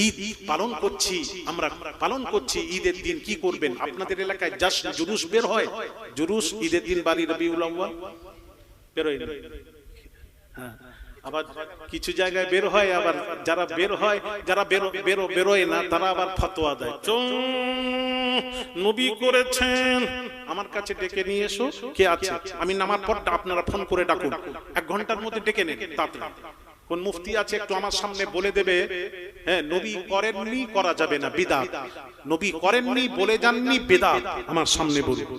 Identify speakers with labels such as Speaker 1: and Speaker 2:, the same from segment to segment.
Speaker 1: ঈদ পালন করছি, আমরা পালন করছি, ঈদের দিন কি করবেন? আপনাদের এলাকায় জাশ্ন জুলুস বের হয়, জুলুস ঈদের দিন বাড়ি রবিউল আউয়াল বের হয় না? হ্যাঁ, আবার কিছু জায়গায় বের হয়, আবার যারা বের হয়, যারা বেরোয় না তারা আবার ফতোয়া দেয়, নবী করেছেন, আমার কাছে ডেকে নিয়ে এসো, কে আছে, আমি নামার পর আপনারা ফোন করে ডাকুন, 1 ঘন্টার মধ্যে ডেকে নেন তাড়াতাড়ি। কোন মুফতি আছে একটু আমার সামনে বলে দেবে, হ্যাঁ নবী করেননি, করা যাবে না, বিদআত। নবী করেননি, বলে যাননি, বিদআত। আমার সামনে বলুন,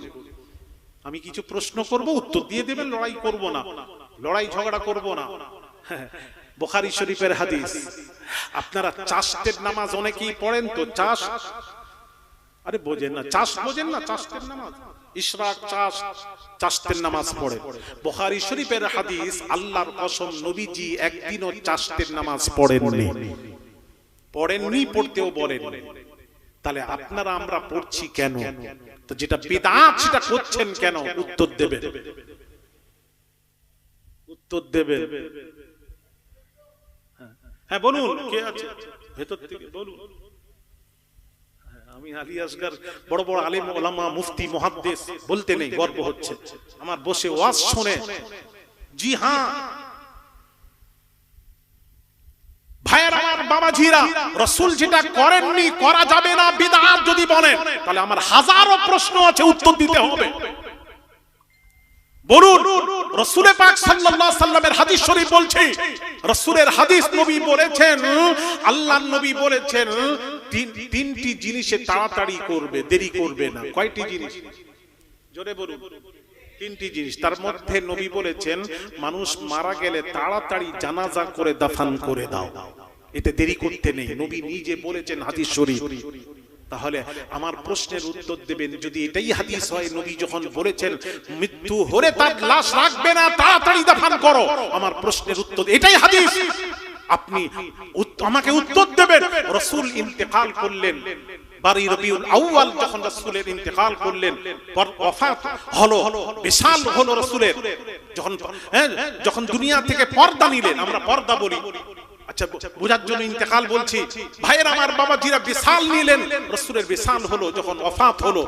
Speaker 1: আমি কিছু প্রশ্ন করব, উত্তর দিয়ে দেবেন, লড়াই করব না, লড়াই ঝগড়া করব না। বুখারী শরীফের হাদিস, আপনারা চাষের নামাজ অনেকেই পড়েন তো, চাষ, আরে বোঝেন না, চাষ বোঝেন না, চাষের নামাজ, ইশরাক, চাষের নামাজ পড়ে। বুখারী শরীফের হাদিস, আল্লাহর কসম নবীজি একদিনও চাষের নামাজ পড়েননি, পড়তেও বলেন। তাহলে আপনারা আমরা পড়ছি কেন? তো যেটা বিদআত সেটা করছেন কেন? উত্তর দেবেন, উত্তর দেবেন। হ্যাঁ বলুন, কে আছে ভেতর থেকে বলুন। আমি আলী আসগর, বড় বড় আলেম ওলামা, মুফতি, মুহাদ্দিস বলতে নেই, গর্ব হচ্ছে আমার বসে ওয়াজ শুনে। জি হ্যাঁ ভাইয়ের আমার, বাবাজিরা, রাসূল যেটা করেননি, করা যাবে না, বিদআত যদি বলেন, তাহলে আমার হাজারো প্রশ্ন আছে, উত্তর দিতে হবে। বলুন, রাসূল পাক সাল্লাল্লাহু আলাইহি সাল্লামের হাদিস শরীফ বলছে, রাসূলের হাদিস, নবী বলেছেন, আল্লাহর নবী বলেছেন, তিনটি জিনিসে তাড়াতাড়ি করবে, দেরি করবে না। কয়টি জিনিস? জোরে বলুন। 3টি জিনিস। তার মধ্যে নবী বলেছেন, মানুষ মারা গেলে তাড়াতাড়ি জানাজা করে দাফন করে দাও, এতে দেরি করতে নেই। নবী নিজে বলেছেন, হাদিস শরীফ। তাহলে আমার প্রশ্নের উত্তর দেবেন, যদি এটাই হাদিস হয়, নবী যখন বলেছেন মৃত্যু হলে তার লাশ রাখবে না, তাড়াতাড়ি দাফন করো, আমার প্রশ্নের উত্তর এটাই হাদিস। আপনি আমাকে উত্তর দেবেন, রাসূল ইন্তেকাল করলেন, বারী রবিউল আউয়াল যখন রাসূলের ইন্তেকাল করলেন, ওয়াফাত হলো, বিশাল হলো রাসূলের, যখন দুনিয়া থেকে পর্দা নিলেন, আমরা পর্দা বলি, আচ্ছা বোঝার জন্য ইন্তেকাল বলছি, ভাইয়ের আমার, বাবাজিরা, বিশাল নিলেন, রাসূলের বিশাল হলো, যখন ওয়াফাত হলো,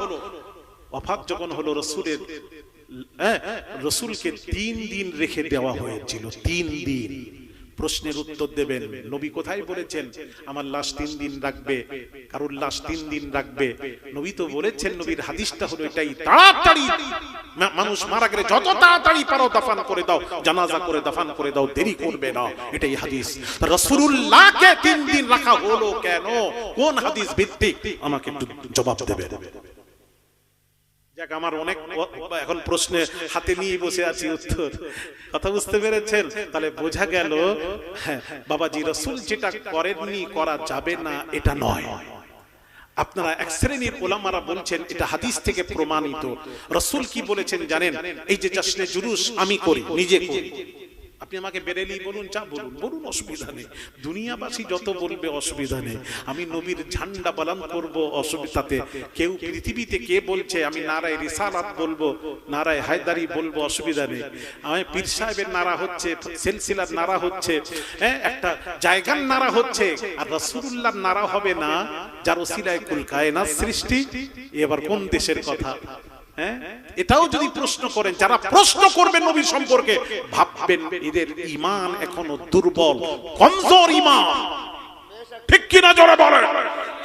Speaker 1: ওয়াফাত যখন হলো রাসূলের, রাসূলকে 3 দিন রেখে দেওয়া হয়েছিল, 3 দিন। প্রশ্নের উত্তর দেবেন, নবী কোথায় বলেছেন আমার লাশ 3 দিন রাখবে, কারোর লাশ 3 দিন রাখবে? নবী তো বলেছেন, নবীর হাদিসটা হলো এটাই, তাড়াতাড়ি মানুষ মারা গেলে যত তাড়াতাড়ি পারো দাফন করে দাও, জানাজা করে দাফন করে দাও, দেরি করবে না, এটাই হাদিস। রাসূলুল্লাহকে 3 দিন রাখা হলো কেন? কোন হাদিস ভিত্তিক? আমাকে একটু জবাব দেবে। যাক, আমার অনেক এখন প্রশ্নে হাতে নিয়ে বসে আছি, উত্তর, কথা বুঝতে পেরেছেন? তাহলে বোঝা গেল, বাবাজি, রাসূল যেটা করেননি, করা যাবে না, এটা নয়। আপনারা এক শ্রেণীর ওলামারা বলছেন এটা হাদিস থেকে প্রমাণিত। রাসূল কি বলেছেন জানেন? এই যে জাশ্নে জুলুস আমি করি, নিজে করি, আপনি আমাকে বেরেলি বলুন, যা বলুন বলুন, অসুবিধা নেই, দুনিয়াবাসী যত বলবে অসুবিধা নেই, আমি নবীর ঝান্ডা বালান করব, অসুবিধাতে কেউ পৃথিবীতে কে বলছে আমি নারায়ে রিসালাত বলবো, নারায়ে হায়দারি বলবো, অসুবিধা নেই। আমি পীর সাহেবের নারা হচ্ছে, সিলসিলার নারা হচ্ছে, একটা জায়গার নারা হচ্ছে, আর রাসূলুল্লাহর নারা হবে না, যার ওসিলায় কুল কায়নাত সৃষ্টি। এবার কোন দেশের কথা? এটাও যদি প্রশ্ন করেন, যারা প্রশ্ন করবেন নবী সম্পর্কে, ভাববেন এদের ঈমান এখনো দুর্বল, কমজোর ঈমান, ঠিক কিনা জোরে বলেন?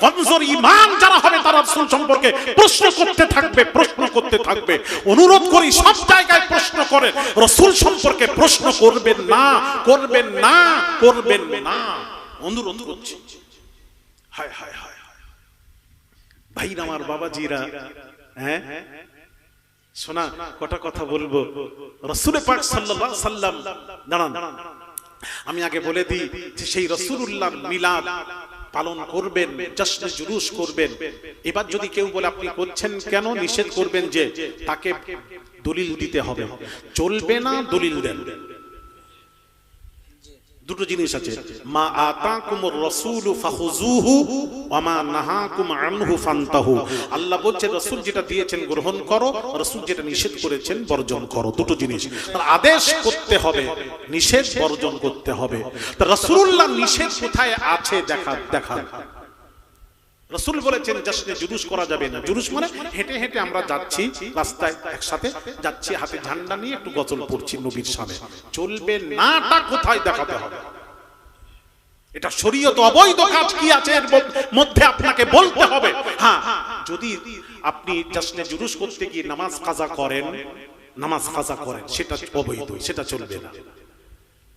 Speaker 1: কমজোর ঈমান যারা হবে, তারা রাসূল সম্পর্কে প্রশ্ন করতে থাকবে, প্রশ্ন করতে থাকবে। অনুরোধ করি, সব জায়গায় প্রশ্ন করেন, রাসূল সম্পর্কে প্রশ্ন করবেন না, করবেন না, করবেন না, অনুরোধ করছি। হায় হায় হায় ভাইরা আমার, বাবাজিরা, শোনা, কটা কথা বলবো। রাসূল পাক সাল্লাল্লাহু আলাইহি সাল্লাম, দাঁড়ান, আমি আগে বলে দিই যে সেই রাসূলুল্লাহর মিলাদ পালন করবেন, জাশ্নে জুলুস করবেন। এবার যদি কেউ বলে আপনি করছেন কেন, নিষেধ করবেন যে তাকে দলিল দিতে হবে, চলবে না, দলিল দেন, দুটো জিনিস আছে, মা আতাকুমুর রাসূলু ফাখুযুহু ওয়া মা নাহাকুম আনহু ফান্তাহু। আল্লাহ বলছেন রাসূল যেটা দিয়েছেন গ্রহণ করো, রাসূল যেটা নিষেধ করেছেন বর্জন করো। দুটো জিনিস, আদেশ করতে হবে, নিষেধ বর্জন করতে হবে। তা রাসূলুল্লাহ নিষেধ কোথায় আছে দেখা। রাসূল বলেছেন জশ্নে জুলুস করা যাবে না। জুলুস মানে হেঁটে হেঁটে আমরা যাচ্ছি রাস্তায়, একসাথে যাচ্ছি, হাতে ঝান্ডা নিয়ে একটু গজল পড়ছি নবীর সামনে, চলবে নাটা কোথায় দেখাতে হবে। এটা শরীয়ত অবৈধ কাজ কি আছে এর মধ্যে আপনাকে বলতে হবে। হ্যাঁ, যদি আপনি জশ্নে জুলুস করতে গিয়ে নামাজ কাজা করেন সেটা অবৈধ, সেটা চলবে না।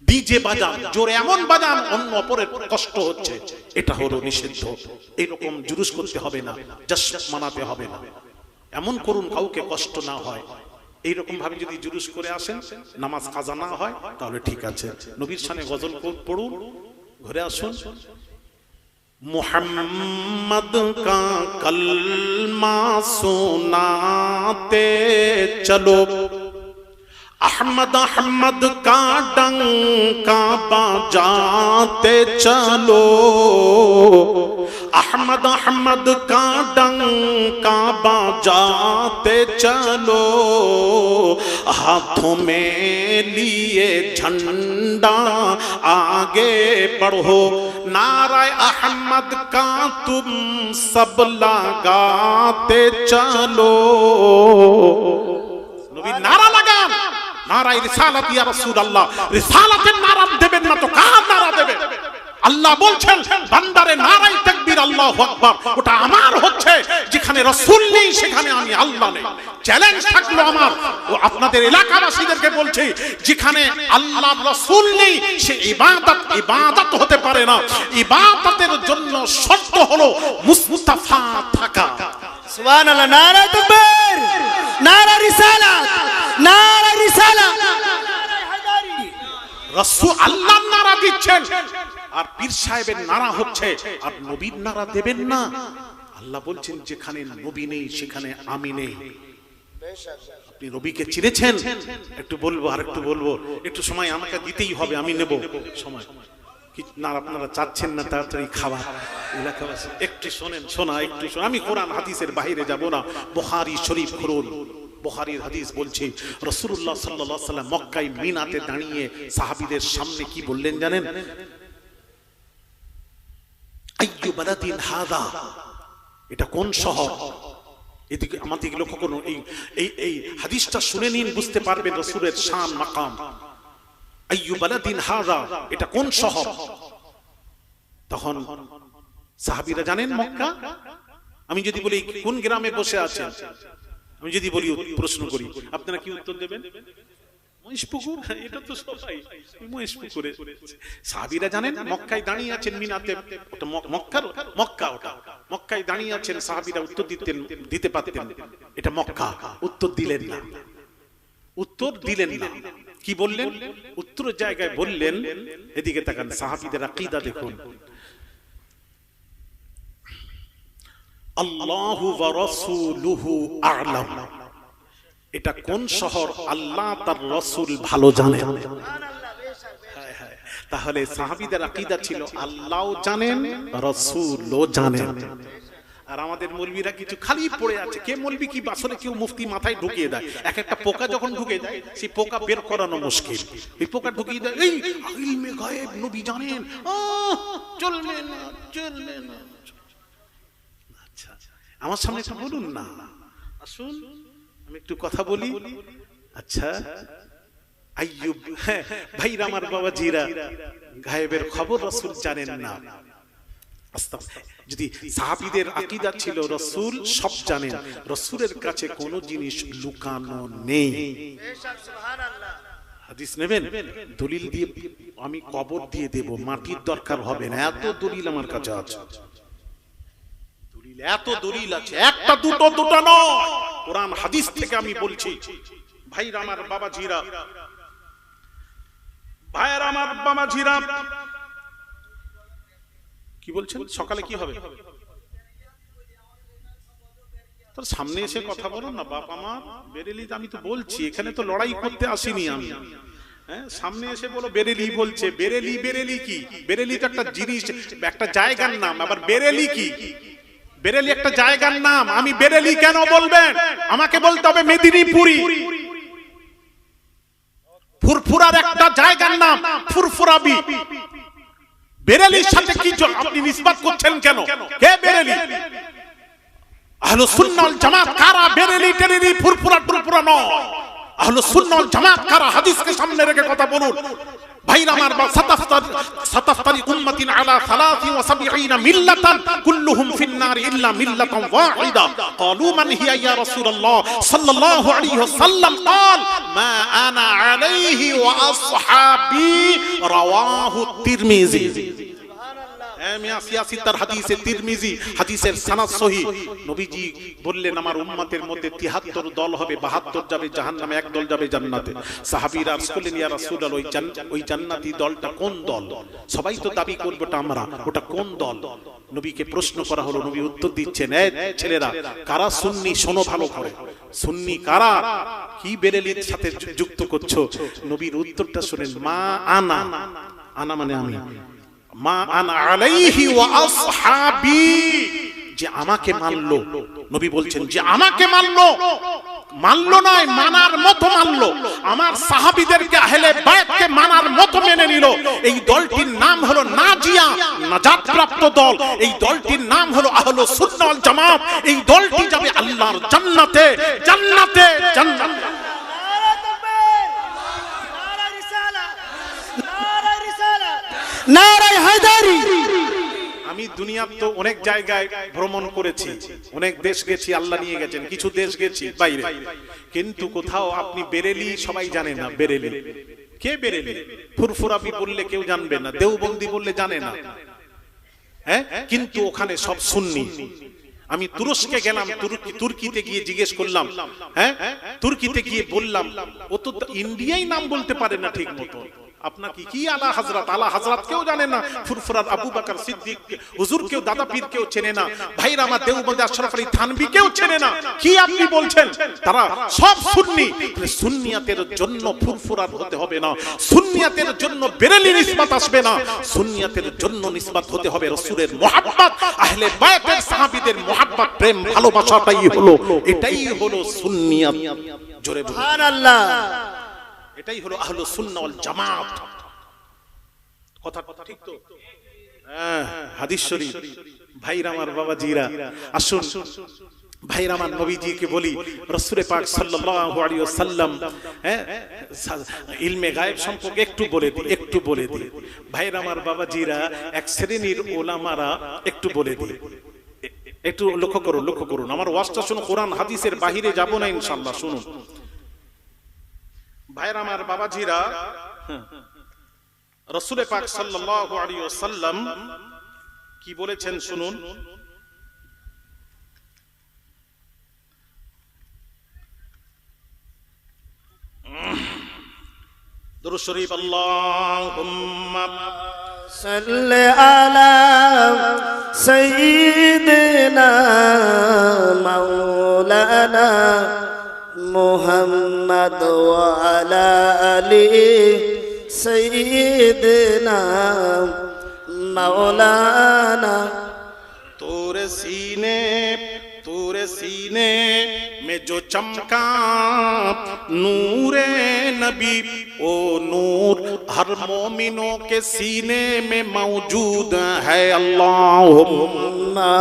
Speaker 1: ডিজে বাজান, জোরে এমন বাজান অন্য অপরের কষ্ট হচ্ছে, এটা হলো নিষিদ্ধ। এরকম জুলুস করতে হবে না, জশ্ন মানাতে হবে না। এমন করুন কাউকে কষ্ট না হয়। এইরকম ভাবে যদি জুলুস করে আসেন, নামাজ কাজা না হয়, তাহলে ঠিক আছে। নবীর শানে গজল পড়ুন, ঘরে আসুন। মুহাম্মদ কা কলমা সুনাতে চলো, अहमद अहमद का डंका बजाते चलो, अहमद अहमद का डंका बजाते चलो, हाथों में लिए झंडा आगे बढ़ो, नारा अहमद का तुम सब लगाते चलो। नबी नारा लगान, নারায়ে রিসালাত ইয়া রাসূলুল্লাহ। রিসালাতের নারা দেবেন না তো কার নারা দেবেন? আল্লাহ বলছেন বান্দারে নারায়ে তাকবীর আল্লাহু আকবার, ওটা আমার হচ্ছে। যেখানে রাসূল নেই সেখানে আমি আল্লাহ নেই। চ্যালেঞ্জ থাকলো আমার ও আপনাদের এলাকাবাসীদেরকে বলছি, যেখানে আল্লাহর রাসূল নেই সে ইবাদত হতে পারে না। ইবাদতের জন্য শর্ত হলো মুস্তাফা থাকা।
Speaker 2: সুবহানাল্লাহ। নারা তাকবীর, নারা রিসালাত, নারা রিসালাত,
Speaker 1: রাসূল আল্লাহর নারা দিচ্ছেন আর পীর সাহেবের নারা হচ্ছে, আর নবীর নারা দেবেন না। আল্লাহ বলছেন যেখানে নবী নেই সেখানে আমি নেই। আপনি নবীকে চিনেছেন? একটু বলবো, আর একটু বলবো, একটু সময় আমাকে দিতেই হবে, আমি নেব সময়। না আপনারা চাচ্ছেন না তাড়াতাড়ি খাবার। এলাকাবাসী একটু শোনেন, একটু শোনা। আমি কোরআন হাদিসের বাইরে যাব না। বুখারী শরীফ খুলুন, বুখারীর হাদিস বলছে রাসূলুল্লাহ সাল্লাল্লাহু আলাইহি ওয়াসাল্লাম মক্কায় মিনাতে দাঁড়িয়ে সাহাবীদের সামনে কি বললেন জানেন? আইয়ু বালাদিন হাদা, এটা কোন শহর? এদিকে আমাদের লক্ষ্য করুন, এই হাদিসটা শুনে নিন, বুঝতে পারবেন রাসূলের শান মাকাম। আইয়ু বালাদিন হাদা, এটা কোন শহর? তখন সাহাবীরা জানেন মক্কা। আমি যদি বলি কোন গ্রামে বসে আছেন, আমি যদি বলি প্রশ্ন করি, আপনারা কি উত্তর দেবেন? মহেশপুকুর। এটা তো সবাই মহেশপুকুরে। সাহাবীরা জানেন মক্কায় দাঁড়িয়ে আছেন মিনাতে, ওটা মক্কা, ওটা মক্কায় দাঁড়িয়ে আছেন। সাহাবীরা উত্তর দিতে পারতেন এটা মক্কা, উত্তর দিলেন না। কি বললেন? উত্তরের জায়গায় বললেন, এদিকে তাকান, সাহাবীদের আকীদা দেখুন, আল্লাহু ওয়া রাসূলুহু আ'লাম। এটা কোন শহর আল্লাহ তার রাসূল ভালো জানেন। তাহলে সাহাবীদের আকীদা ছিল আল্লাহও জানেন, রাসূলও জানেন। আর আমাদের মৌলবীরা কিছু খালি পড়ে আছে। কে মৌলবী কি আসলে কেউ মুফতি মাথায় ঢুকিয়ে দেয়। এক একটা পোকা যখন ঢুকে যায়, সেই পোকা বের করানো মুশকিল। এই পোকা ঢুকিয়ে দেয়, এই ইলমে গায়েব নবী জানেন, চলবে না। আচ্ছা, আমার সামনে একটু বলুন না, আসুন আমি একটু কথা বলি। আচ্ছা আইয়ুব, ভাইরা আমার বাবাজিরা, গায়েবের খবর রাসূল জানেন না। যদি সাহাবীদের আকীদা ছিল রাসূল সব জানেন, রাসূলের কাছে কোনো জিনিস লুকানো নেই। সুবহানাল্লাহ। হাদিস নেবেন, দলিল দিয়ে আমি কবর দিয়ে দেব, মাটির দরকার হবে না, এত দলিল আমার কাছে আছে। এত দলিল আছে, একটা দুটো নয়, কোরআন হাদিস থেকে আমি বলছি। ভাইরা আমার বাবাজিরা, কি বলছেন? সকালে কি হবে? তোর সামনে এসে কথা বলো না, বাপ আমার বেরেলি। আমি তো বলছি এখানে তো লড়াই করতে আসিনি আমি, হ্যাঁ, সামনে এসে বলো বেরেলি বলছে। বেরেলি বেরেলি কি? বেরেলি তো একটা জিনিস, একটা জায়গার নাম। আবার বেরেলি কি? বেরেলি একটা জায়গার নাম। আমি বেরেলি কেন বলবেন? আমাকে বলতে হবে মেদিনীপুরি। ফুরফুরার একটা জায়গার নাম ফুরফুরাবি। বেরেলির সাথে কি আপনি নিসবত করছেন কেন? কে বেরেলি? আহলুস সুন্নাহ ওয়াল জামাত কারা? বেরেলি টেরেলি ফুরফুরা টুরফুরা নয়। আহলুস সুন্নাহ ওয়াল জামাত কারা? হাদিসকে সামনে রেখে কথা বলুন ভাইরা আমার। সাতাফতারি উম্মাতিন আলা 73 মিল্লাতান কুল্লুহুম ফিন নার ইল্লা মিল্লাতান ওয়াহিদা। ক্বালু মান হিয়া ইয়া রাসূলুল্লাহ সাল্লাল্লাহু আলাইহি ওয়াসাল্লাম? ক্বাল মা আনা আলাইহি ওয়া আসহাবি। রাওয়াহু তিরমিজি। হাদিসে তিরমিজি, হাদিসের সনদ সহিহ। নবীজি বললেন আমার উম্মতের মধ্যে 73 দল হবে, 72 যাবে জাহান্নামে, এক দল যাবে জান্নাতে। সাহাবীরা বললেন ইয়া রাসূলুল্লাহ ওই জান্নাতি দলটা কোন দল? সবাই তো দাবি করবে ওটা আমরা, ওটা কোন দল? নবীকে প্রশ্ন করা হলো, নবী উত্তর দিচ্ছেন, এই ছেলেরা কারা সুন্নি শোনো ভালো করে। সুন্নি কারা? কি বেরেলির সাথে যুক্ত করছো? নবীর উত্তরটা শুনেন, মা আনা, আনা মানে আমি, মা আনা আলাইহি ওয়া আসহাবি, যে আমাকে মানলো। নবী বলছেন যে আমাকে মানলো, মানলো নয় মানার মতো মানলো, আমার সাহাবীদেরকে আহলে বাইতকে মানার মতো মেনে নিল। এই দলটির নাম হলো নাজিয়া, নাজাত প্রাপ্ত দল। এই দলটির নাম হলো আহলুস সুন্নাহ ওয়াল জামাত। এই দলটি যাবে আল্লাহর জান্নাতে, জান্নাতে, জান্নাতে।
Speaker 2: নারায়ে হায়দারি।
Speaker 1: আমি দুনিয়ার তো অনেক জায়গায় ভ্রমণ করেছি, অনেক দেশ গেছি, আল্লাহ নিয়ে গেছেন, কিছু দেশ গেছি বাইরে, কিন্তু কোথাও আপনি বেরেলি সবাই জানে না। বেরেলি কে? বেরেলি ফুরফুরাবি বললে কেউ জানবে না, দেওবন্দি বললে জানে না, হ্যাঁ, কিন্তু ওখানে সব সুন্নি। আমি তুরস্কে গেলাম, তুর্কিতে গিয়ে জিজ্ঞেস করলাম, হ্যাঁ, তুর্কিতে গিয়ে বললাম, ও তো ইন্ডিয়াই নাম বলতে পারে না ঠিক মতো। আপনাকে কি আলা হযরত, আলা হযরত কেউ জানে না, ফুরফুরার আবু বকর সিদ্দিক হুজুর কেউ, দাদা পীর কেউ চেনে না, ভাইরা আমার দেওবন্দি আশরাফ আলী থানভী কেউ চেনে না। কি আপনি বলছেন? তারা সব সুন্নি। সুন্নিয়াতের জন্য ফুরফুরার হতে হবে না, সুন্নিয়াতের জন্য বেরেলি নিসবত আসবে না, সুন্নিয়াতের জন্য নিসবত হতে হবে রাসূলের মুহাব্বত, আহলে বাইতের সাহাবীদের মুহাব্বত, প্রেম ভালোবাসাটাই হলো, এটাই হলো সুন্নিয়াত। জোরে বলুন
Speaker 2: সুবহানাল্লাহ।
Speaker 1: এটাই হলো আহলুস সুন্নাহ ওয়াল জামাত। কথা ঠিক তো? হ্যাঁ, হাদিস শরীফ। ভাইরা আমার, বাবাজিরা, আসুন ভাইরা আমার, নবীজিকে বলি, রাসূল পাক সাল্লাল্লাহু আলাইহি ওয়াসাল্লাম, হ্যাঁ, ইলমে গায়েব সম্পর্কে একটু বলে দিই। ভাইরা আমার, বাবাজিরা, এক শ্রেণীর উলামারা একটু বলে দিই, একটু লক্ষ্য করুন। আমার ওয়াজটা শুনুন, কোরআন হাদিসের বাহিরে যাব না ইনশাআল্লাহ, শুনুন। ভাইরা আমার, বাবাজিরা, রাসূল পাক সাল্লাল্লাহু আলাইহি ওয়াসাল্লাম কি বলেছেন শুনুন। দুরূদ শরীফ। আল্লাহুম্মা
Speaker 2: সাল্লি আলা সাইয়্যিদিনা মাওলানা মুহাম্মদ ওয়া আলা আলি সাইয়্যিদিনা মাওলানা।
Speaker 1: तोरे सीने में जो चमका नूरे नबी, ओ नूर हर मोमिनों के सीने में मौजूद है। अल्लाहुम्मा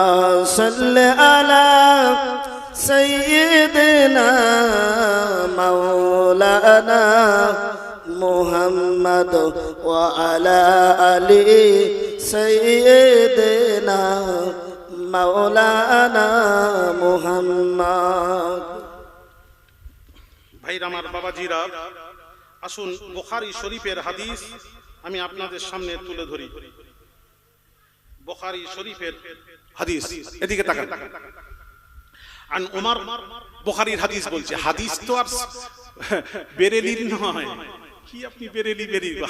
Speaker 2: सल्ली अला सय्यिदिना मौलाना मुहम्मद व अला अली सय्यिदिना मौलाना मुहम्मद।
Speaker 1: ভাইরা আমার, বাবাজিরা, আসুন বুখারী শরীফের হাদিস আমি আপনাদের সামনে তুলে ধরি। বুখারী শরীফের হাদিস, এদিকে তাকান। আন উমর, বুখারীর হাদিস বলছে, হাদিস তো আর বেরেলির নয়। কি আপনি বেরেলি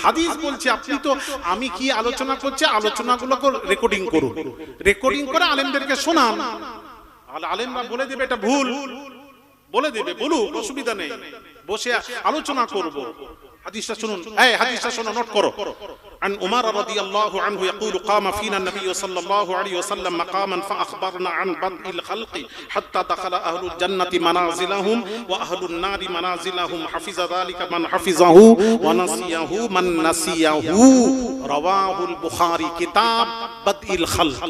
Speaker 1: হাদিস বলছে? আপনি তো, আমি কি আলোচনা করছি, আলোচনাগুলো রেকর্ডিং করুন, রেকর্ডিং করে আলেমদেরকে শোনান, আলেমরা বলে দেবে এটা ভুল, বলে দেবে, বলুক, অসুবিধা নেই, বসে আলোচনা করব। হাদিসটা শুনুন, এই হাদিসটা শুনুন, নোট করো। عن عمر رضي الله عنه يقول قام فينا النبي صلى الله عليه وسلم مقاما فأخبرنا عن بدء الخلق حتى دخل أهل الجنة منازلهم وأهل النار منازلهم حفظ ذلك من حفظه ونسيه من نسيه رواه البخاري كتاب بدء الخلق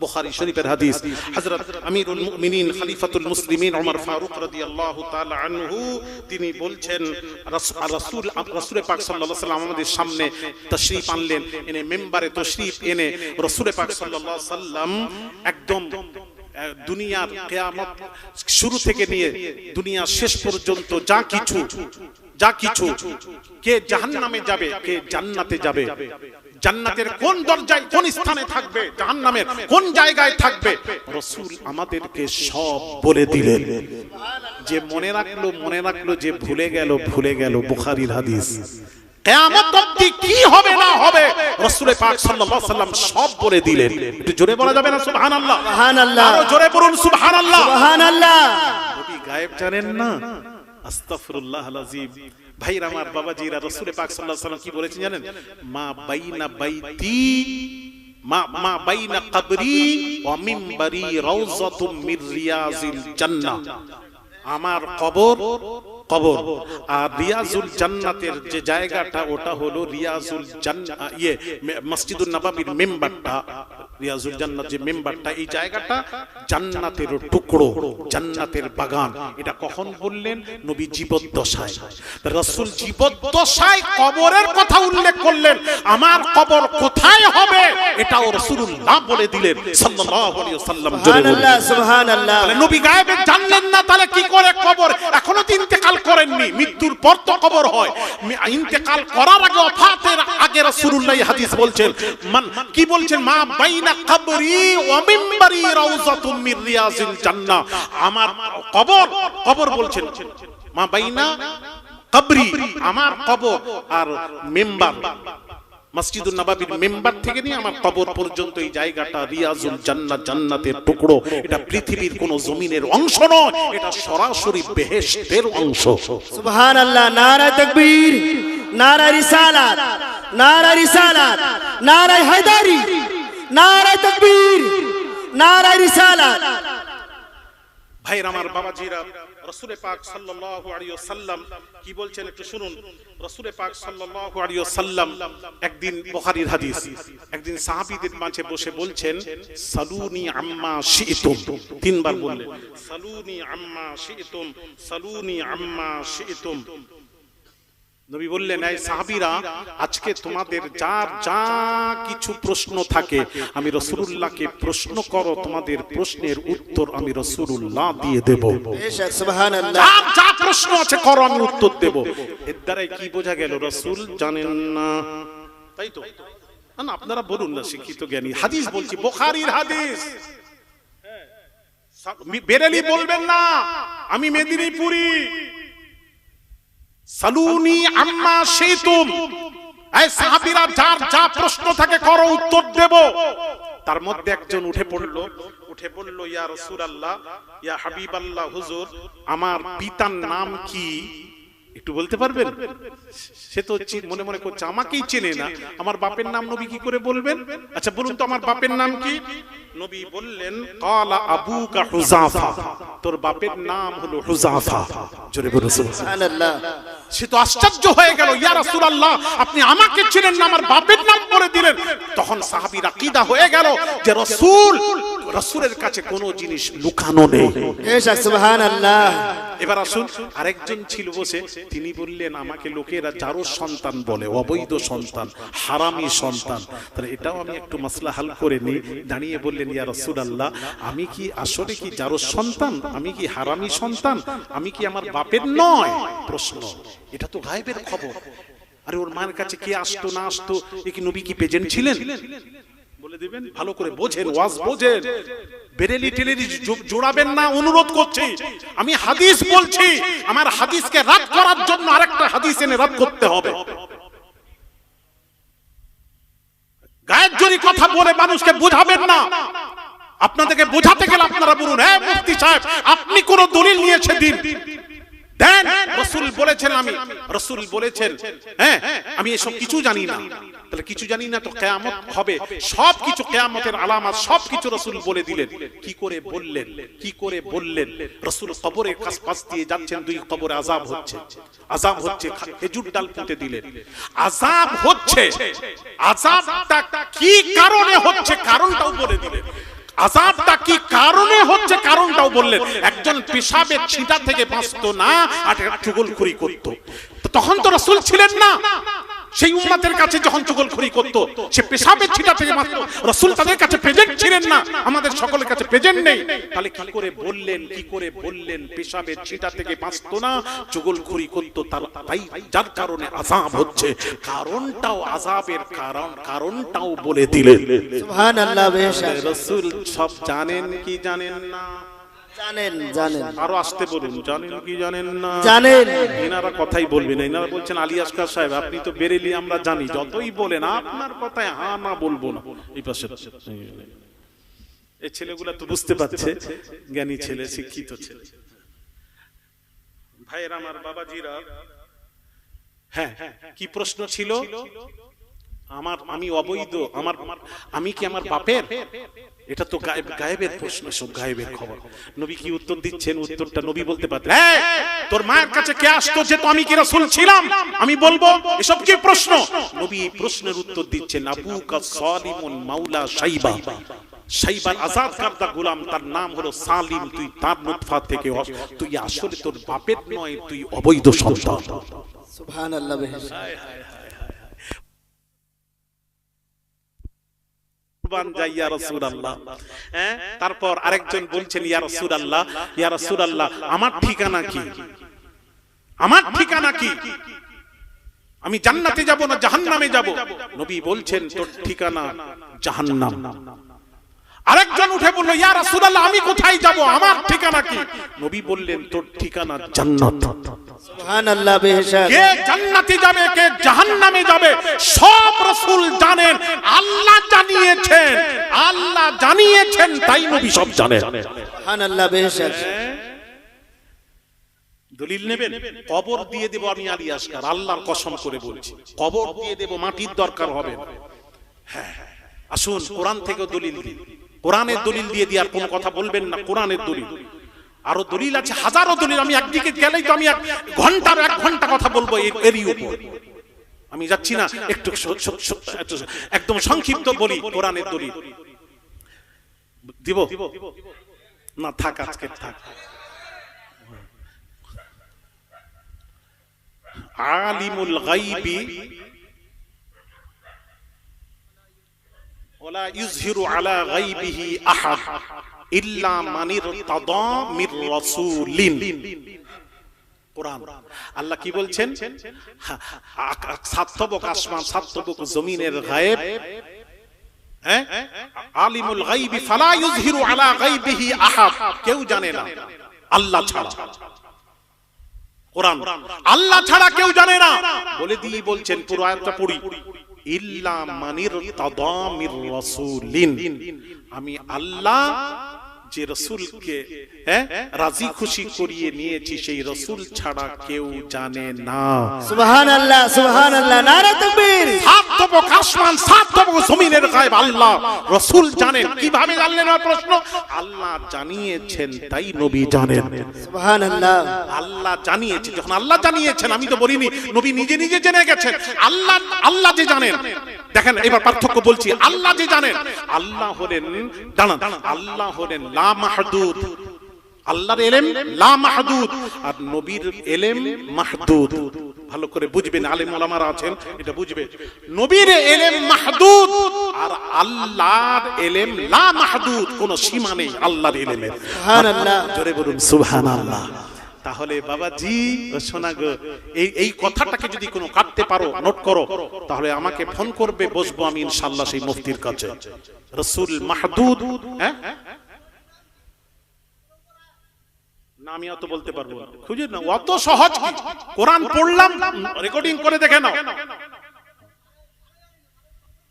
Speaker 1: বুখারী শরীফের হাদিস। হযরত আমিরুল মুমিনিন খলিফাতুল মুসলিমিন ওমর ফারুক রাদিয়াল্লাহু তাআলা আনহু তিনি বলছেন রাসূল পাক সাল্লাল্লাহু আলাইহি ওয়াসাল্লাম আমাদের সামনে তাশরীফ আনলেন, এনে মিম্বারে তাশরীফ এনে রাসূল পাক সাল্লাল্লাহু আলাইহি ওয়াসাল্লাম একদম দুনিয়ার কিয়ামত শুরু থেকে নিয়ে দুনিয়া শেষ পর্যন্ত যা কিছু কে জাহান্নামে যাবে কে জান্নাতে যাবে, জান্নাতের কোন দরজায় কোন স্থানে থাকবে, জাহান্নামের কোন জায়গায় থাকবে, রাসূল আমাদেরকে সব বলে দিলেন। যে মনে রাখলো, যে ভুলে গেল। বুখারীর হাদিস। কিয়ামত অবধি কি হবে না হবে রাসূল পাক সাল্লাল্লাহু আলাইহি ওয়াসাল্লাম সব বলে দিলেন। একটু জোরে বলা যাবে না সুবহানাল্লাহ?
Speaker 2: সুবহানাল্লাহ।
Speaker 1: আরো জোরে বলুন সুবহানাল্লাহ।
Speaker 2: সুবহানাল্লাহ।
Speaker 1: নবী গায়েব জানেন না? আস্তাগফিরুল্লাহ আল-আযীম। ভাইরা আমার, বাবাজিরা, রাসূল পাক সাল্লাল্লাহু আলাইহি ওয়াসাল্লাম কি বলেছেন জানেন? মা বাইনা বাইতি মা বাইনা কবরি ওয়া মিম্বারি রাউযাতুম মির রিয়াজিল জান্নাহ। আমার কবর আর রিয়াজুল জান্নাতের যে জায়গাটা ওটা হলো রিয়াজুল জান্নাত, মসজিদুন নববীর মেম্বারটা, রিয়াজুল জান্নাত যে মেম্বারটা, এই জায়গাটা জান্নাতের টুকরো, জান্নাতের বাগান। এটা কখন বললেন? নবী জীবদ্দশায়। রাসূল জীবদ্দশায় কবরের কথা উল্লেখ করলেন। আমার কবর কোথায় হবে এটাও রাসূলুল্লাহ বলে দিলেন সাল্লাল্লাহু আলাইহি ওয়াসাল্লাম।
Speaker 2: সুবহানাল্লাহ, সুবহানাল্লাহ।
Speaker 1: নবী গায়েবে জানলেন না, তাহলে কি করে কবর? এখনো তো ইন্তেকাল করেননি, মৃত্যুর পর তো কবর হয়। ইন্তেকাল করার আগে, ওফাতের আগে রাসূলুল্লাহ হাদিস বলছেন, কি বলছেন? মা বাইনা কবরি ওয়া মিম্বারি রাউযাতুম মির রিয়াজিল জান্নাহ। আমার কবর বলছেন মা বাইনা কবরি, আমার কবর আর মেম্বার, মসজিদুন নববীর মেম্বার থেকে নিয়ে আমার কবর পর্যন্ত এই জায়গাটা রিয়াজুল জান্নাত, জান্নাতের টুকরো। এটা পৃথিবীর কোন জমিনের অংশ নয়, এটা সরাসরি বেহেশতের অংশ।
Speaker 2: সুবহানাল্লাহ। নারা তাকবীর, নারা রিসালাত, নারা রিসালাত, নারা হায়দারি, নারা তাকবীর, নারা রিসালাত।
Speaker 1: ভাইরা আমার, বাবাজিরা, রাসূল পাক সাল্লাল্লাহু আলাইহি ওয়াসাল্লাম কি বলছেন একটু শুনুন। রাসূল পাক সাল্লাল্লাহু আলাইহি ওয়াসাল্লাম একদিন, বুখারীর হাদিস, একদিন সাহাবীদের মাঝে বসে বলছেন, সালুনি আম্মা শি'তুম। তিনবার বললেন, সালুনি আম্মা শি'তুম, সালুনি আম্মা শি'তুম। নবী বললেন, এই সাহাবীরা, আজকে তোমাদের যার যা কিছু প্রশ্ন থাকে আমি রাসূলুল্লাহকে প্রশ্ন করো, তোমাদের প্রশ্নের উত্তর আমি রাসূলুল্লাহ দিয়ে দেব।
Speaker 2: সুবহানাল্লাহ।
Speaker 1: যার যা প্রশ্ন আছে করো, আমি উত্তর দেব। এর দ্বারা কি বোঝা গেল? রাসূল জানেন না, তাই তো? না, আপনারা বলুন না, শিক্ষিত জ্ঞানী। হাদিস বলছি, বুখারীর হাদিস। বেরেলি বলবেন না, আমি মেদিনীপুরি। সালুনি আম্মা শি'তুম, এই সাহাবীরা যার যা প্রশ্ন থাকে করো, উত্তর দেব। তার মধ্যে একজন উঠে পড়ল, ইয়া রাসূলুল্লাহ, ইয়া হাবিবাল্লাহ, হুজুর, আমার পিতার নাম কি? একটু বলতে পারবেন? সে তো মনে মনে করছে আমাকেই চেনে না, আমার বাপের নাম নবী কি করে বলবেন? আচ্ছা বলুন তো, আমার বাপের নাম কি? নবী বললেন, ক্বালা আবুকা হুযাফা, তোর বাপের নাম হলো হুযাফা। জোরে বলুন সুবহানাল্লাহ। সে তো আশ্চর্য হয়ে গেল, ইয়া রাসূলুল্লাহ, আপনি আমাকে চেনেন না, আমার বাপের নাম বলে দিলেন। তখন সাহাবীর আকীদা হয়ে গেল যে রাসূলের কাছে কোনো জিনিস লুকানো নেই।
Speaker 2: সুবহানাল্লাহ।
Speaker 1: এবার আসুন, আরেকজন ছিল বসে, তিনি বললেন, আমাকে লোকেরা জারো সন্তান বলে, অবৈধ সন্তান, হারামি সন্তান। তাহলে এটাও আমি একটু মাসলা হাল করে নিই। দাঁড়িয়ে বললেন, ইয়া রাসূলুল্লাহ, আমি কি আসলে কি জারো সন্তান? আমি কি হারামি সন্তান? আমি কি আমার বাপের নয়? প্রশ্ন, এটা তো গায়েবের খবর। আরে ওর মায়ের কাছে কে আসতো না আসতো, এ কি নবী কি প্রেজেন্ট ছিলেন? বলে দিবেন, ভালো করে বোঝেন, ওয়াজ বোঝেন, বেরেলি টেলেরি জোড়াবেন না, অনুরোধ করছি। আমি হাদিস বলছি, আমার হাদিসকে রাদ করার জন্য আরেকটা হাদিস এনে রাদ করতে হবে। গায়ের জোরে কথা বলে মানুষকে বোঝাবেন না। আপনাদেরকে বোঝাতে গেলে আপনারা বলুন, হ্যাঁ মুফতি সাহেব, আপনি কোন দলিল নিয়েছে দিন, দেন। রাসূল বলেছেন রাসূল বলেছেন হ্যাঁ আমি এসব কিছু জানি না। তাহলে কিছু জানি না তো কিয়ামত হবে, সবকিছু কিয়ামতের আলামত সবকিছু রাসূল বলে দিলেন। কি করে বললেন? রাসূল কবরের কাছ দিয়ে যাচ্ছেন, দুই কবরে আযাব হচ্ছে, খেজুর ডাল পুঁতে দিলেন। আযাব হচ্ছে, আযাবটা কি কারণে হচ্ছে কারণটাও বলে দিলেন। আযাবটা কি কারণে হচ্ছে কারণটাও বললেন। একজন পেশাবের ছিটা থেকে বাঁচতো না, আর চুগলখড়ি করত। তখন তো রাসূল ছিলেন না, সেই উম্মতের কাছে যখন চুগলখড়ি করত, সে পেশাবের ছিটা থেকে বাঁচতো। রাসূল তাদের কাছে প্রেজেন্ট ছিলেন না, আমাদের সকলের কাছে প্রেজেন্ট নেই। তাহলে কি করে বললেন পেশাবের ছিটা থেকে বাঁচতো না, চুগলখড়ি করত, তাই যার কারণে আযাব হচ্ছে। কারণটাও আযাবের কারণটাও বলে দিলেন।
Speaker 2: সুবহানাল্লাহ। বেশক
Speaker 1: রাসূল সব জানেন কি জানেন না?
Speaker 2: জানেন।
Speaker 1: আরো আসতে বলুন, জানেন কি জানেন না?
Speaker 2: জানেন।
Speaker 1: এনারা কথাই বলবেন, এনারা বলছেন আলী আসকার সাহেব আপনি তো বেরেলি, আমরা জানি, যতই বলেন আপনার কথায় হ্যাঁ না বলবো না। এই পাশে এই ছেলেগুলা তো বুঝতে পারছে, জ্ঞানী ছেলে, শিক্ষিত ছেলে। ভাইয়ের আমার, বাবাজিরা, হ্যাঁ কি প্রশ্ন ছিল? আমি অবৈধ, আমি কি আমার বাপের? এটা তো গায়েবের প্রশ্ন, সব গায়েবের খবর। নবী কি উত্তর দিচ্ছেন? উত্তরটা নবী বলতে পারতেন। তোর মায়ের কাছে কে আসতো যে তো আমি কি রাসূল ছিলাম আমি বলবো? এসব কি প্রশ্ন? নবী প্রশ্নের উত্তর দিচ্ছেন। আবুকা সালিমুন মাওলা শাইবার আজাদ কারদা গোলাম, তার নাম হলো সালিম, তুই তার নুতফা থেকে, তুই আসলে তোর বাপের নয়, তুই অবৈধ সন্তান।
Speaker 2: সুবহানাল্লাহ।
Speaker 1: তারপর আরেকজন বলছেন ইয়া রাসূলুল্লাহ আমার ঠিকানা কি? আমি জান্নাতে যাব না জাহান্নামে যাব? নবী বলছেন তোর ঠিকানা জাহান্নাম। আরেকজন উঠে বলল ইয়া রাসূলুল্লাহ আমি কোথায় যাব, আমার ঠিকানা কি? নবী বললেন তোর ঠিকানা জান্নাত।
Speaker 2: সুবহানাল্লাহ। বেশক
Speaker 1: কে জান্নাতে যাবে কে জাহান্নামে যাবে সব রাসূল জানেন, আল্লাহ জানিয়েছেন, তাই নবী সব জানেন।
Speaker 2: সুবহানাল্লাহ। বেশক
Speaker 1: দলিল নেবেন? কবর দিয়ে দেব আমি আলী আসকার, আল্লাহর কসম করে বলছি, কবর দিয়ে দেব, মাটির দরকার হবে। হ্যাঁ আসুন কোরআন থেকে দলিল দিই, কোরআনের দলিল দিয়ে আর কোনো কথা বলবেন না। কোরআনের দলিল, আরো দলিল আছে, হাজারো দলিল। আমি একদিকে গেলেই তো আমি এক ঘন্টা কথা বলবো এরই উপর। আমি যাচ্ছি না, একটু একদম সংক্ষিপ্ত বলি কোরআনের দলিল। দিব না? থাক, আজকে থাক। আলিমুল গায়বি ওয়ালা ইযহিরু আলা গায়বিহি আহাদ ইল্লা মান ইরতাদা মির রাসূলিন। কোরআন আল্লাহ কি বলছেন? সাতবক আসমান, সাতবক জমিনের গায়েব, আলিমুল গায়বি ফালা ইযহিরু আলা গায়বিহি আহাদ, কেউ জানে না আল্লাহ ছাড়া। কোরআন আল্লাহ ছাড়া কেউ জানে না বলে দিয়ে বলছেন, পুরো আয়াতটা পড়ি, ইল্লা মানির তাদা মির রাসূলিন, আমি আল্লাহ যে রাসূলকে রাজি খুশি করিয়ে নিয়েছি সেই রাসূল ছাড়া কেউ জানে না।
Speaker 2: সুবহানাল্লাহ। সুবহানাল্লাহ। নারে তাকবীর।
Speaker 1: সাতবক আসমান, সাতবক জমিনের গায়েব আল্লাহ, রাসূল জানেন। কিভাবে জানলেন? আমার প্রশ্ন। আল্লাহ জানিয়েছেন, তাই নবী জানেন।
Speaker 2: সুবহানাল্লাহ।
Speaker 1: আল্লাহ জানিয়েছেন, যখন আল্লাহ জানিয়েছেন, আমি তো বলিনি, নবী নিজে নিজে জেনে গেছেন। আল্লাহ যে জানেন, দেখেন এবার পার্থক্য বলছি। আল্লাহ যে জানেন, আল্লাহ হলেন, দাঁড়ান, আল্লাহ হলেন লা মাহদুদ, আল্লাহর ইলম লা মাহদুদ, আর নবীর ইলম মাহদুদ। ভালো করে বুঝবেন, আলেম ওলামারা আছেন, এটা বুঝবেন। নবীর ইলম মাহদুদ আর আল্লাহর ইলম লা মাহদুদ, কোনো সীমা নেই আল্লাহর ইলমের।
Speaker 2: সুবহানাল্লাহ।
Speaker 1: জোরে বলুন সুবহানাল্লাহ। তাহলে বাবাজি শোনা গো, এই কথাটাকে যদি কোনো কাটতে পারো, নোট করো, তাহলে আমাকে ফোন করবে, বসবো আমি ইনশাআল্লাহ সেই মুফতির কাছে। রাসূল মাহদুদ, না আমি অত বলতে পারবো না, খুঁজে না, অত সহজ কি? কোরআন পড়লাম, রেকর্ডিং করে দেখে নাও।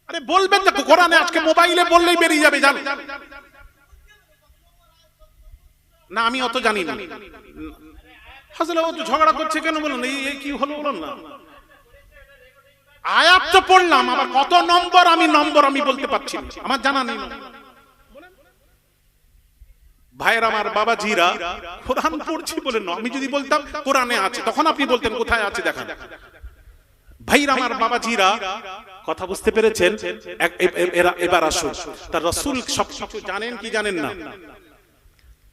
Speaker 1: আরে বলবেন দেখো, কোরআনে আজকে মোবাইলে বললেই বেরিয়ে যাবে, জানো না? আমি অত জানি না। আসলে ও তো ঝগড়া করছে কেন বলুন, এই কি হলো বলুন না। আয়াত তো পড়লাম, আবার কত নম্বর আমি বলতে পারছি না, আমার জানা নেই। ভাইয়ের আমার বাবাজিরা, কোরআন পড়ছি বলেন না, আমি যদি বলতাম কোরআনে আছে তখন আপনি বলতেন কোথায় আছে দেখান। ভাইয়ের আমার বাবাজিরা, কথা বুঝতে পেরেছেন? এবার আসুন, তার রাসূল সবকিছু জানেন কি জানেন না?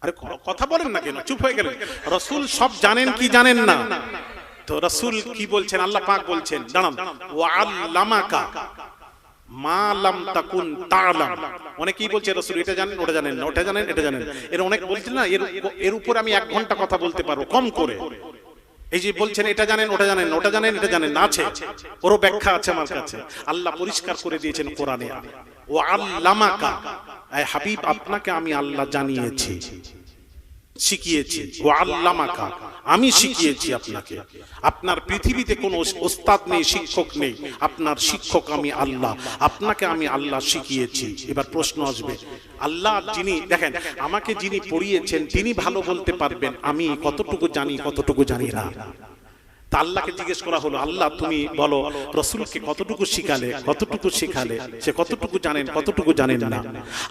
Speaker 1: আরে কথা বলেন না কেন, চুপ হয়ে গেলেন। রাসূল সব জানেন কি জানেন না? তো রাসূল কি বলছেন? আল্লাহ পাক বলছেন, দাঁড়ান, ওয়া আল্লামাকা মা লাম তাকুন তা'লাম। অনেকেই বলছে রাসূল এটা জানেন, ওটা জানেন না, ওটা জানেন, এটা জানেন। এর অনেক বলছেন না, এর উপর আমি 1 ঘন্টা কথা বলতে পারবো কম করে। এই যে বলছেন এটা জানেন, ওটা জানেন, ওটা জানেন, এটা জানেন না, আছে, ওরও ব্যাখ্যা আছে আমার কাছে। আল্লাহ পরিষ্কার করে দিয়েছেন কোরআনে, ওয়া আল্লামাকা, এ হাবিব আপনাকে আমি আল্লাহ জানিয়েছি, শিখিয়েছি। ওয়া আল্লামাকা, আমি শিখিয়েছি আপনাকে। আপনার পৃথিবীতে কোনো ওস্তাদ নেই, শিক্ষক নেই, আপনার শিক্ষক আমি আল্লাহ, আপনাকে আমি আল্লাহ শিখিয়েছি। এবার প্রশ্ন আসবে, আল্লাহ যিনি, দেখেন আমাকে যিনি পড়িয়েছেন তিনি ভালো বলতে পারবেন আমি কতটুকু জানি কতটুকু জানি না। তা আল্লাহকে জিজ্ঞেস করা হলো, আল্লাহ তুমি বলো রাসূলকে কতটুকু শিখালে, কতটুকু শিখালে, সে কতটুকু জানেন কতটুকু জানেন না।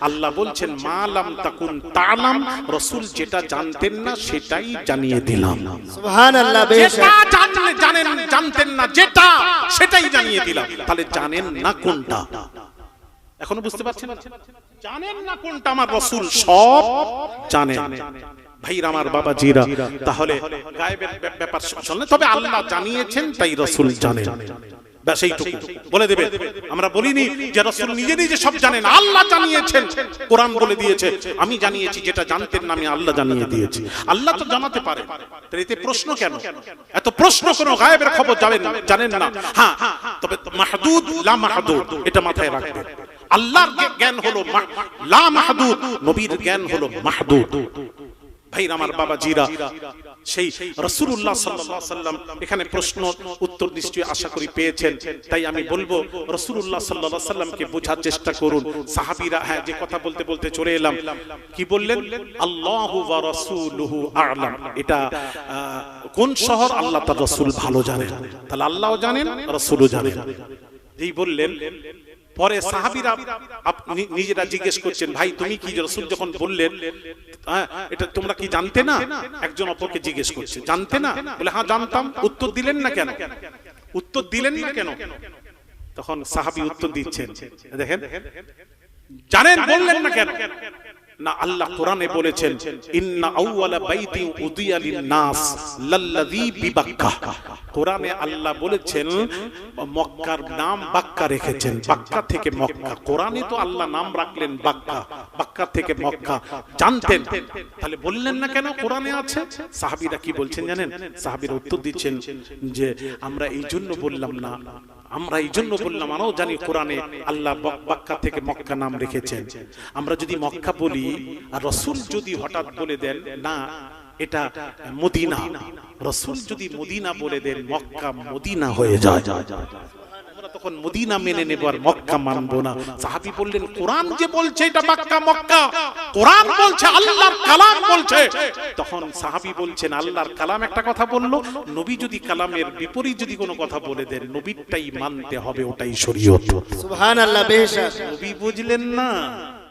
Speaker 1: আল্লাহ বলছেন মা লাম তাকুন তা'লাম, রাসূল যেটা জানতেন না সেটাই জানিয়ে দিলাম।
Speaker 2: সুবহানাল্লাহ,
Speaker 1: যেটা জানতেন না যেটা, সেটাই জানিয়ে দিলাম। তাহলে জানেন না কোনটা? এখনো বুঝতে পারছেন? জানেন না কোনটা, আমার রাসূল সব জানেন। ভাইরা আমার বাবাজিরা, তাহলে গায়েবের ব্যাপার শুনলে, তবে আল্লাহ জানিয়েছেন তাই রাসূল জানেন, ব্যাস এইটুকু বলে দেবে। আমরা বলিনি যে রাসূল নিজে নিজে সব জানেন, আল্লাহ জানিয়েছেন, কোরআন বলে দিয়েছে আমি জানিয়েছি, যেটা জানতেন না আমি আল্লাহ জানিয়ে দিয়েছি। আল্লাহ তো জানাতে পারে, তাহলে এতে প্রশ্ন কেন? এত প্রশ্ন কোন গায়েবের খবর জানেন না। হ্যাঁ, তবে মাহদুদ লা মাহদুদ, এটা মাথায় রাখবেন। আল্লাহর জ্ঞান হলো লা মাহদুদ, নবীর জ্ঞান হলো মাহদুদ। ভাইরা আমার বাবাজিরা, সেই রাসূলুল্লাহ সাল্লাল্লাহু আলাইহি সাল্লাম, এখানে প্রশ্ন উত্তর নিশ্চয়ই আশা করি পেয়েছেন। তাই আমি বলবো রাসূলুল্লাহ সাল্লাল্লাহু আলাইহি সাল্লামকে বোঝার চেষ্টা করুন। সাহাবীরা, হ্যাঁ, যে কথা বলতে বলতে চলে এলাম, কি বললেন? আল্লাহু ওয়া রাসূলুহু আ'লাম। এটা কোন শহর? আল্লাহ তার রাসূল ভালো জানেন। তাহলে আল্লাহও জানেন, রাসূলও জানেন। যেই বললেন, পরে সাহাবীরা নিজেরা জিজ্ঞেস করছেন, ভাই তুমি কি রাসূল যখন বললেন এটা তোমরা কি জানতে না? একজন অপরকে জিজ্ঞেস করছে, জানতে না? বলে হ্যাঁ জানতাম। উত্তর দিলেন না কেন? উত্তর দিলেন না কেন? তখন সাহাবী উত্তর দিচ্ছেন, দেখেন, জানেন বললেন না কেন? না, আল্লাহ কোরআনে বলেছেন ইন্না আউওয়ালা বাইতি উদিয়া লিন-নাস লাল্লাযী বিবাক্কা। কোরআনে আল্লাহ বলেছেন, মক্কার নাম বাক্কা রেখেছেন, বাক্কা থেকে মক্কা। কোরআনে তো আল্লাহ নাম রাখলেন বাক্কা, বাক্কা থেকে মক্কা। জানতেন, তাহলে বললেন না কেন? কোরআনে আছে। সাহাবীরা কি বলছেন জানেন? সাহাবীরা উত্তর দিচ্ছেন যে আমরা এই জন্য বললাম না, আমরা এই জন্য বললাম, আমরাও জানি কোরআনে আল্লাহ বাক্কা থেকে মক্কা নাম রেখেছেন। আমরা যদি মক্কা বলি আর রাসূল যদি হঠাৎ বলে দেন না এটা মদিনা, রাসূল যদি মদিনা বলে দেন মক্কা মদিনা হয়ে যায়, আমরা তখন মদিনা মেনে নেব আর মক্কা মানব না। সাহাবী বললেন, কোরআন যে বলছে এটা মক্কা, মক্কা কোরআন বলছে, আল্লাহর কালাম বলছে। তখন সাহাবী বলছেন, আল্লাহর কালাম একটা কথা বললো, নবী যদি কালামের বিপরীত যদি কোনো কথা বলে দেন, নবীরটাই মানতে হবে, ওটাই শরীয়ত।
Speaker 2: সুবহানাল্লাহ, বেশক।
Speaker 1: নবী বুঝলেন না,